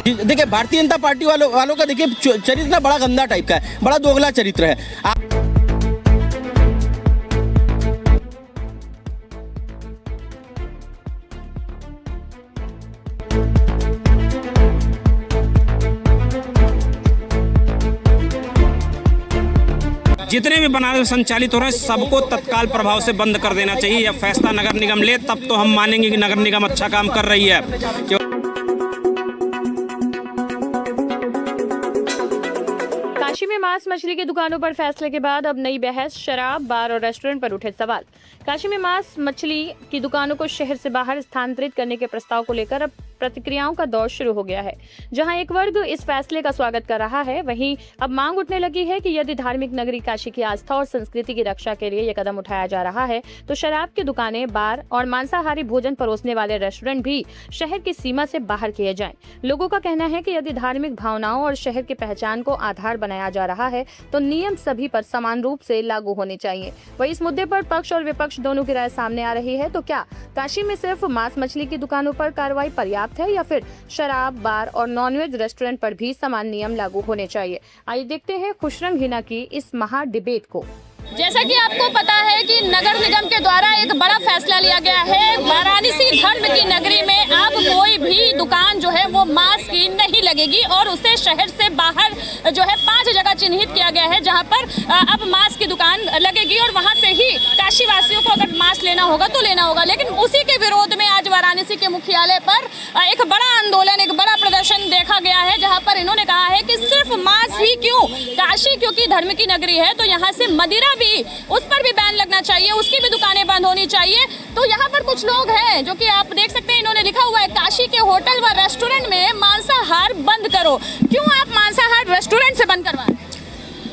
देखिए भारतीय जनता पार्टी वालों का देखिए चरित्र ना बड़ा गंदा टाइप का है, बड़ा दोगला चरित्र है। जितने भी बनारस संचालित हो रहे हैं सबको तत्काल प्रभाव से बंद कर देना चाहिए। यह फैसला नगर निगम ले तब तो हम मानेंगे कि नगर निगम अच्छा काम कर रही है। काशी में मांस मछली की दुकानों पर फैसले के बाद अब नई बहस, शराब, बार और रेस्टोरेंट पर उठे सवाल। काशी में मांस मछली की दुकानों को शहर से बाहर स्थानांतरित करने के प्रस्ताव को लेकर अब प्रतिक्रियाओं का दौर शुरू हो गया है। जहां एक वर्ग इस फैसले का स्वागत कर रहा है, वहीं अब मांग उठने लगी है कि यदि धार्मिक नगरी काशी की आस्था और संस्कृति की रक्षा के लिए यह कदम उठाया जा रहा है तो शराब की दुकानें, बार और मांसाहारी भोजन परोसने वाले रेस्टोरेंट भी शहर की सीमा से बाहर किए जाएं। लोगों का कहना है कि यदि धार्मिक भावनाओं और शहर की पहचान को आधार बनाया जा रहा है तो नियम सभी पर समान रूप से लागू होने चाहिए। वहीं इस मुद्दे पर पक्ष और विपक्ष दोनों की राय सामने आ रही है। तो क्या काशी में सिर्फ मांस मछली की दुकानों पर कार्रवाई पर्याप्त है या फिर शराब, बार और नॉनवेज रेस्टोरेंट पर भी समान नियम लागू होने चाहिए? आइए देखते हैं खुशरंग हिना की इस महा डिबेट को। जैसा कि आपको पता है कि नगर निगम के द्वारा एक बड़ा फैसला लिया गया है। वाराणसी धर्म की नगरी में अब कोई भी दुकान जो है वो मांस की नहीं लगेगी और उसे शहर से बाहर जो है 5 जगह चिन्हित किया गया है जहां पर अब मांस की दुकान लगेगी और वहां से ही काशी वासियों को अगर मांस लेना होगा तो लेना होगा। लेकिन उसी के विरोध में आज वाराणसी के मुख्यालय पर एक बड़ा आंदोलन, एक बड़ा प्रदर्शन देखा गया है जहाँ पर इन्होंने कहा है कि सिर्फ मांस ही क्यों, काशी क्योंकि धर्म की नगरी है तो यहाँ से मदिरा भी, उस पर भी बैन लगना चाहिए, उसकी भी दुकानें बंद होनी चाहिए। तो यहाँ पर कुछ लोग हैं जो कि आप देख सकते हैं, इन्होंने लिखा हुआ है काशी के होटल व रेस्टोरेंट में मांसाहार बंद करो। क्यों आप मांसाहार रेस्टोरेंट से बंद करवाएं?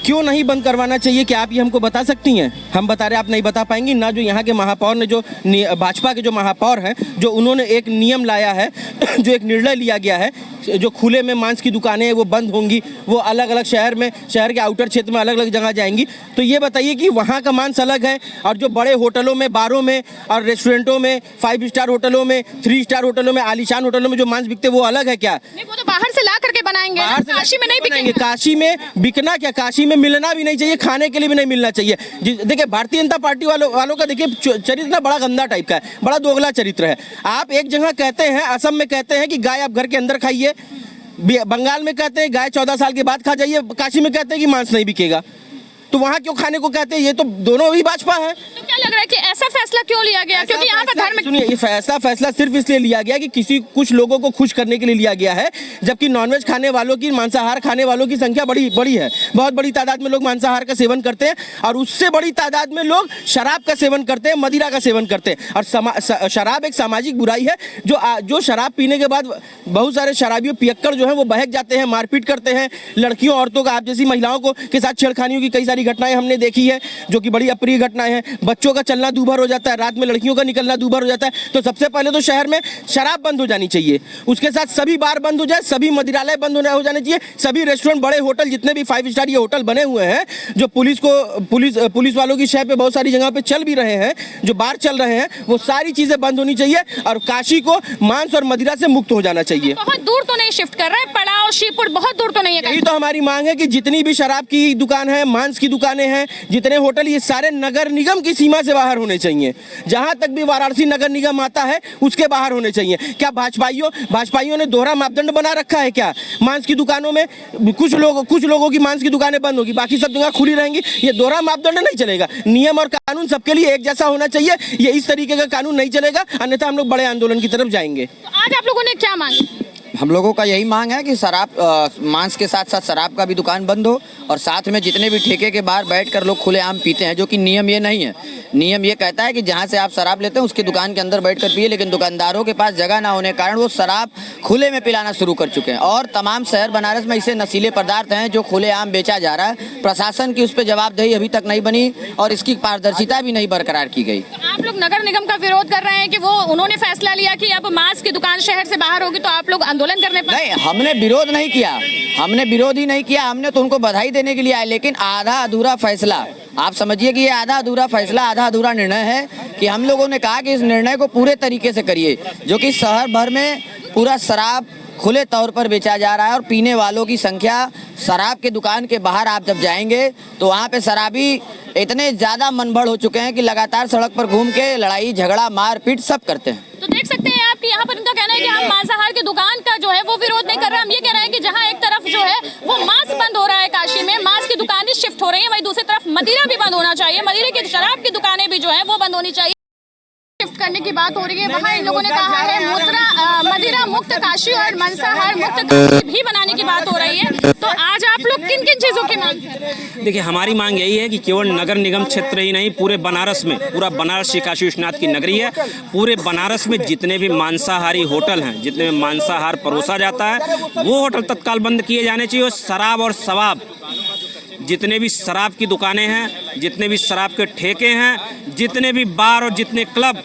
क्यों नहीं बंद करवाना चाहिए, क्या आप ये हमको बता सकती हैं? हम बता रहे, आप नहीं बता पाएंगी ना। जो यहाँ के महापौर ने, जो भाजपा के जो महापौर हैं, जो उन्होंने एक नियम लाया है, जो एक निर्णय लिया गया है, जो खुले में मांस की दुकानें हैं वो बंद होंगी, वो अलग अलग शहर में, शहर के आउटर क्षेत्र में अलग अलग जगह जाएंगी। तो ये बताइए कि वहाँ का मांस अलग है और जो बड़े होटलों में, बारों में और रेस्टोरेंटों में, 5 स्टार होटलों में, 3 स्टार होटलों में, आलीशान होटलों में जो मांस बिकते वो अलग है क्या? नहीं, वो तो बाहर से ला करके बनाएंगे, काशी में नहीं बिकेंगे। काशी में बिकना क्या, काशी में मिलना भी नहीं चाहिए, खाने के लिए भी नहीं मिलना चाहिए। देखिए भारतीय जनता पार्टी वालों का देखिए चरित्र ना बड़ा गंदा टाइप का है, बड़ा दोगला चरित्र है। आप एक जगह कहते हैं, असम में कहते हैं कि गाय आप घर के अंदर खाइए, बंगाल में कहते हैं गाय 14 साल के बाद खा जाइए, काशी में कहते हैं कि मांस नहीं बिकेगा। तो वहाँ क्यों खाने को कहते हैं? ये तो दोनों ही भाजपा है। तो क्या लग रहा है कि ऐसा फैसला क्यों लिया गया? क्योंकि यहाँ पर धर्म, सुनिए, ये फैसला सिर्फ इसलिए लिया गया कि कुछ लोगों को खुश करने के लिए लिया गया है, जबकि नॉनवेज खाने वालों की, मांसाहार खाने वालों की संख्या बड़ी है। बहुत बड़ी तादाद में लोग मांसाहार का सेवन करते हैं और उससे बड़ी तादाद में लोग शराब का सेवन करते हैं, मदिरा का सेवन करते हैं। और शराब एक सामाजिक बुराई है। जो शराब पीने के बाद बहुत सारे शराबियों, पियक्कड़ जो है वो बहक जाते हैं, मारपीट करते हैं, लड़कियों, औरतों का, आप जैसी महिलाओं के साथ छेड़खानियों की कई सारी घटनाएं हमने देखी है, जो कि बड़ी अप्रिय घटनाएं हैं। बच्चों का चलना दूभर हो जाता है, रात में लड़कियों का निकलना दूभर हो जाता है। तो सबसे पहले तो शहर में शराब बंद हो जानी चाहिए, उसके साथ सभी बार बंद हो जाए, सभी मदिरालय बंद हो जाने चाहिए, सभी रेस्टोरेंट, बड़े होटल, जितने भी 5 स्टार ये होटल बने हुए हैं, जो पुलिस वालों की शह पे बहुत सारी जगह पे चल भी रहे हैं, जो बार चल रहे हैं, वो सारी चीजें बंद होनी चाहिए और काशी को मांस और मदिरा से मुक्त हो जाना चाहिए। बहुत दूर तो नहीं शिफ्ट कर रहे हैं, पड़ाव, शिवपुर बहुत दूर तो नहीं है। यही तो हमारी मांग है कि जितनी भी शराब की दुकान है, मांस की दुकानें हैं, जितने होटल, ये सारे नगर निगम की सीमा से बाहर होने चाहिए। जहां तक भी वाराणसी नगर निगम आता है उसके बाहर होने चाहिए। क्या भाजपाइयों ने दोहरा मापदंड बना रखा है क्या? मांस की दुकानों में कुछ लोगों की मांस की दुकानें बंद होगी, बाकी सब जगह खुली रहेंगी। ये दोहरा मापदंड नहीं चलेगा। नियम और कानून सबके लिए एक जैसा होना चाहिए। ये इस तरीके का कानून नहीं चलेगा, अन्यथा हम लोग बड़े आंदोलन की तरफ जाएंगे। तो आज आप लोगों ने क्या मांगी? हम लोगों का यही मांग है कि शराब, मांस के साथ साथ शराब का भी दुकान बंद हो और साथ में जितने भी ठेके के बाहर बैठकर लोग खुलेआम पीते हैं, जो कि नियम ये नहीं है। नियम ये कहता है कि जहां से आप शराब लेते हैं उसकी दुकान के अंदर बैठकर पिए, लेकिन दुकानदारों के पास जगह ना होने के कारण वो शराब खुले में पिलाना शुरू कर चुके हैं। और तमाम शहर बनारस में ऐसे नशीले पदार्थ हैं जो खुलेआम बेचा जा रहा है। प्रशासन की उस पर जवाबदेही अभी तक नहीं बनी और इसकी पारदर्शिता भी नहीं बरकरार की गई। तो आप लोग नगर निगम का विरोध कर रहे हैं कि उन्होंने फैसला लिया कि अब मांस की दुकान शहर से बाहर होगी, तो आप लोग आंदोलन करने पर? नहीं, हमने विरोध नहीं किया, हमने विरोध ही नहीं किया, हमने तो उनको बधाई देने के लिए आए। लेकिन आधा अधूरा फैसला, आप समझिए कि ये आधा अधूरा फैसला, आधा अधूरा निर्णय है कि हम लोगों ने कहा कि इस निर्णय को पूरे तरीके से करिए, जो कि शहर भर में पूरा शराब खुले तौर पर बेचा जा रहा है और पीने वालों की संख्या शराब के दुकान के बाहर आप जब जाएंगे तो वहाँ पे शराबी इतने ज़्यादा मनभड़ हो चुके हैं कि लगातार सड़क पर घूम के लड़ाई झगड़ा मारपीट सब करते हैं। तो देख सकते हैं आप कि यहाँ पर इनका कहना है कि हम मांसाहार की दुकान का जो है वो विरोध नहीं कर रहे, हम ये कह रहे हैं कि जहाँ एक तरफ जो है वो मांस बंद हो रहा है काशी में, मांस की दुकानें शिफ्ट हो रही है, वहीं दूसरी तरफ मदिरा भी बंद होना चाहिए, मदिरा की शराब की दुकानें भी जो है वो बंद होनी चाहिए। शिफ्ट करने की बात हो रही है, वहाँ इन लोगों ने कहा है मदिरा मुक्त काशी और मांसाहार मुक्त काशी भी बनाने की बात हो रही है। तो आज आप लोग किन किन चीजों की मांग कर रहे हैं? देखिए, हमारी मांग यही है कि केवल नगर निगम क्षेत्र ही नहीं, पूरे बनारस में, पूरा बनारस श्री काशी विश्वनाथ की नगरी है, पूरे बनारस में जितने भी मांसाहारी होटल हैं, जितने में मांसाहार परोसा जाता है, वो होटल तत्काल बंद किए जाने चाहिए। और शराब और शवाब, जितने भी शराब की दुकानें हैं, जितने भी शराब के ठेके हैं, जितने भी बार और जितने क्लब,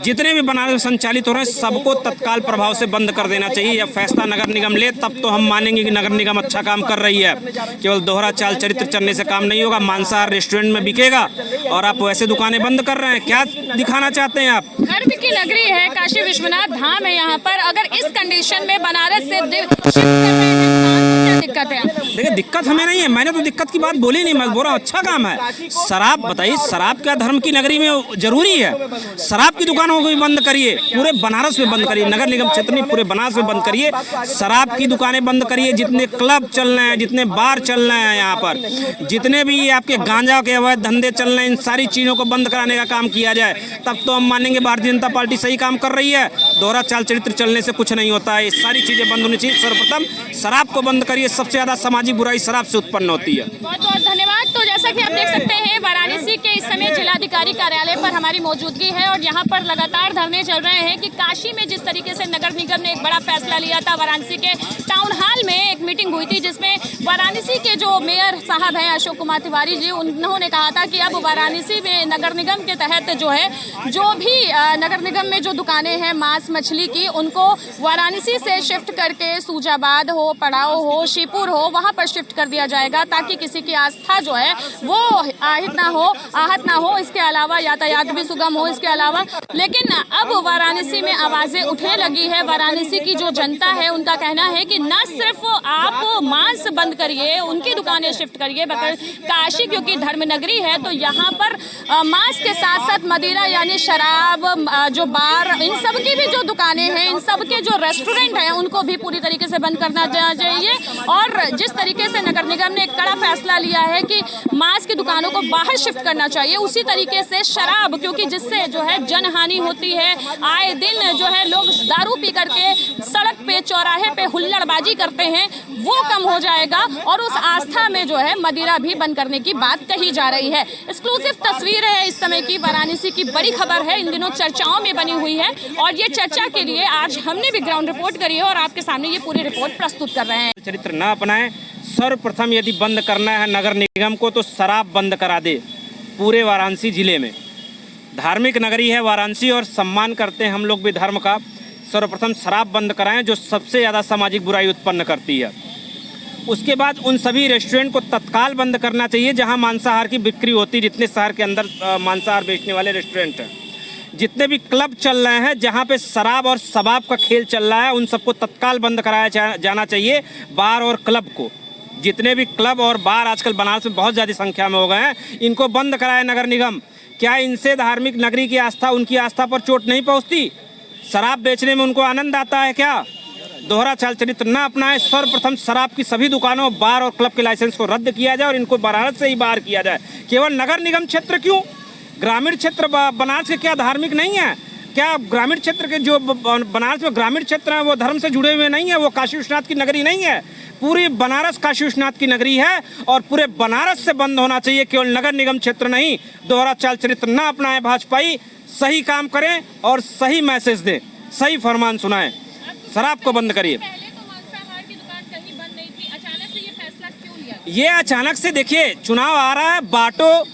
जितने भी बनारस में संचालित हो रहे हैं, सबको तत्काल प्रभाव से बंद कर देना चाहिए। या फैसला नगर निगम ले, तब तो हम मानेंगे कि नगर निगम अच्छा काम कर रही है। केवल दोहरा चाल चरित्र चलने से काम नहीं होगा। मांसाहार रेस्टोरेंट में बिकेगा और आप वैसे दुकानें बंद कर रहे हैं। क्या दिखाना चाहते हैं आप? धर्म की नगरी है, काशी विश्वनाथ धाम है यहाँ पर, अगर इस कंडीशन में बनारस से शिफ्ट कर रहे हैं क्या दिक्कत है? देखिए, दिक्कत हमें नहीं है, मैंने तो दिक्कत की बात बोली नहीं, मैं बोल रहा हूँ अच्छा काम है। शराब, बताइए, शराब क्या धर्म की नगरी में जरूरी है? शराब की दुकानों को भी बंद करिए, पूरे बनारस में बंद करिए, नगर निगम क्षेत्र में पूरे बनारस में बंद करिए। शराब की दुकानें बंद करिए, जितने क्लब चल रहे हैं, जितने बार चल रहे हैं यहाँ पर, जितने भी आपके गांजा के अवैध धंधे चल रहे हैं, इन सारी चीज़ों को बंद कराने का काम किया जाए, तब तो हम मानेंगे भारतीय जनता पार्टी सही काम कर रही है। दोहरा चाल चरित्र चलने से कुछ नहीं होता है, ये सारी चीज़ें बंद होनी चाहिए। सर्वप्रथम शराब को बंद करिए, सबसे ज़्यादा सामाजिक बुराई शराब से उत्पन्न होती है। बहुत बहुत धन्यवाद। तो जैसा कि आप देख सकते हैं, वाराणसी के इस समय जिलाधिकारी कार्यालय पर हमारी मौजूदगी है और यहाँ पर लगातार धरने चल रहे हैं कि काशी में जिस तरीके से नगर निगम ने एक बड़ा फैसला लिया था, वाराणसी के टाउन हॉल में एक मीटिंग हुई थी जिसमें वाराणसी के जो मेयर साहब हैं अशोक कुमार तिवारी जी, उन्होंने कहा था कि अब वाराणसी में नगर निगम के तहत जो है, जो भी नगर निगम में जो दुकानें हैं मांस मछली की, उनको वाराणसी से शिफ्ट करके सूजाबाद हो, पड़ाव हो, शिवपुर हो, वहाँ पर शिफ्ट कर दिया जाएगा ताकि किसी की आस्था जो है वो आहत ना हो। इसके अलावा यातायात भी सुगम हो। इसके अलावा लेकिन अब वाराणसी में आवाज़ें उठने लगी है। वाराणसी की जो जनता है उनका कहना है कि न सिर्फ आप मांस बंद करिए, उनकी दुकानें शिफ्ट करिए, बल्कि काशी क्योंकि धर्म नगरी है तो यहाँ पर मांस के साथ साथ मदिरा यानी शराब, जो बार, इन सब की भी जो दुकानें हैं, इन सब के जो रेस्टोरेंट हैं, उनको भी पूरी तरीके से बंद करना चाहिए। और जिस तरीके से नगर निगम ने एक कड़ा फैसला लिया है कि मांस की दुकानों को बाहर शिफ्ट करना चाहिए, उसी तरीके से शराब, क्योंकि जिससे जो है जनहानि होती है, आए दिन जो है लोग दारू पी करके सड़क पे, चौराहे पे हुल्लड़बाजी करते हैं, वो कम हो जाएगा और उस आस्था में जो है मदिरा भी बंद करने की बात कही जा रही है। एक्सक्लूसिव तस्वीर है इस समय की, वाराणसी की बड़ी खबर है, इन दिनों चर्चाओं में बनी हुई है और ये चर्चा के लिए आज हमने भी ग्राउंड रिपोर्ट करी है और आपके सामने ये पूरी रिपोर्ट प्रस्तुत कर रहे हैं। चरित्र न अपनाएं। सर्वप्रथम यदि बंद करना है नगर निगम को तो शराब बंद करा दे पूरे वाराणसी जिले में। धार्मिक नगरी है वाराणसी और सम्मान करते हैं हम लोग भी धर्म का। सर्वप्रथम शराब बंद कराएं जो सबसे ज़्यादा सामाजिक बुराई उत्पन्न करती है। उसके बाद उन सभी रेस्टोरेंट को तत्काल बंद करना चाहिए जहां मांसाहार की बिक्री होती है। जितने शहर के अंदर मांसाहार बेचने वाले रेस्टोरेंट हैं, जितने भी क्लब चल रहे हैं जहां पे शराब और शबाब का खेल चल रहा है, उन सबको तत्काल बंद कराया जाना चाहिए। बार और क्लब को, जितने भी क्लब और बार आजकल बनारस में बहुत ज़्यादा संख्या में हो गए हैं, इनको बंद कराए नगर निगम। क्या इनसे धार्मिक नगरी की आस्था, उनकी आस्था पर चोट नहीं पहुँचती? शराब बेचने में उनको आनंद आता है क्या? दोहरा चाल चरित्र न अपनाएं। सर्वप्रथम शराब की सभी दुकानों, बार और क्लब के लाइसेंस को रद्द किया जाए और इनको बनारस से ही बाहर किया जाए। केवल नगर निगम क्षेत्र क्यों, ग्रामीण क्षेत्र बनारस के क्या धार्मिक नहीं है? क्या ग्रामीण क्षेत्र के जो बनारस में ग्रामीण क्षेत्र हैं वो धर्म से जुड़े हुए नहीं है? वो काशी विश्वनाथ की नगरी नहीं है? पूरी बनारस काशी विश्वनाथ की नगरी है और पूरे बनारस से बंद होना चाहिए, केवल नगर निगम क्षेत्र नहीं। दोहरा चाल चरित्र न अपनाएं भाजपाई, सही काम करें और सही मैसेज दें, सही फरमान सुनाएं। शराब को बंद करिए। पहले तो मांसाहार की दुकान कहीं बंद नहीं थी, अचानक से ये फैसला क्यों लिया? ये अचानक से, देखिए चुनाव आ रहा है, बांटो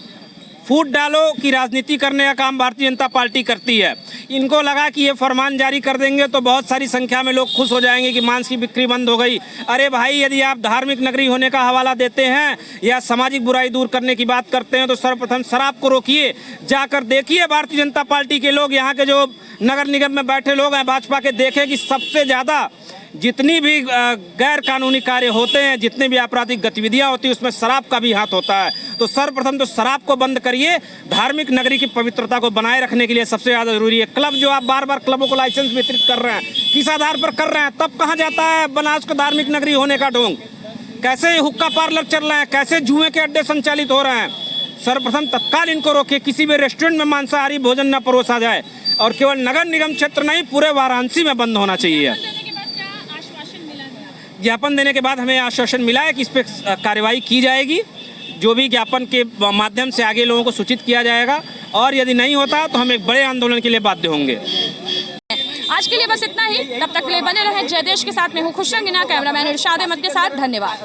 फूट डालो की राजनीति करने का काम भारतीय जनता पार्टी करती है। इनको लगा कि ये फरमान जारी कर देंगे तो बहुत सारी संख्या में लोग खुश हो जाएंगे कि मांस की बिक्री बंद हो गई। अरे भाई, यदि आप धार्मिक नगरी होने का हवाला देते हैं या सामाजिक बुराई दूर करने की बात करते हैं तो सर्वप्रथम शराब को रोकिए। जाकर देखिए भारतीय जनता पार्टी के लोग, यहाँ के जो नगर निगम में बैठे लोग हैं भाजपा के, देखें कि सबसे ज़्यादा जितनी भी गैर कानूनी कार्य होते हैं, जितनी भी आपराधिक गतिविधियां होती हैं, उसमें शराब का भी हाथ होता है। तो सर्वप्रथम तो शराब को बंद करिए। धार्मिक नगरी की पवित्रता को बनाए रखने के लिए सबसे ज़्यादा जरूरी है। क्लब जो आप बार बार क्लबों को लाइसेंस वितरित कर रहे हैं, किस आधार पर कर रहे हैं? तब कहाँ जाता है बनास को धार्मिक नगरी होने का ढोंग? कैसे हुक्का पार्लर चल रहे हैं, कैसे जुए के अड्डे संचालित हो रहे हैं? सर्वप्रथम तत्काल इनको रोकिए। किसी भी रेस्टोरेंट में मांसाहारी भोजन न परोसा जाए, और केवल नगर निगम क्षेत्र नहीं, पूरे वाराणसी में बंद होना चाहिए। ज्ञापन देने के बाद हमें आश्वासन मिला है कि इस पर कार्रवाई की जाएगी। जो भी ज्ञापन के माध्यम से आगे लोगों को सूचित किया जाएगा, और यदि नहीं होता तो हम एक बड़े आंदोलन के लिए बाध्य होंगे। आज के लिए बस इतना ही। तब तक के लिए बने रहें जयदेश के साथ। मैं हूँ खुशरंगीना, कैमरामैन इरशाद अहमद के साथ। धन्यवाद।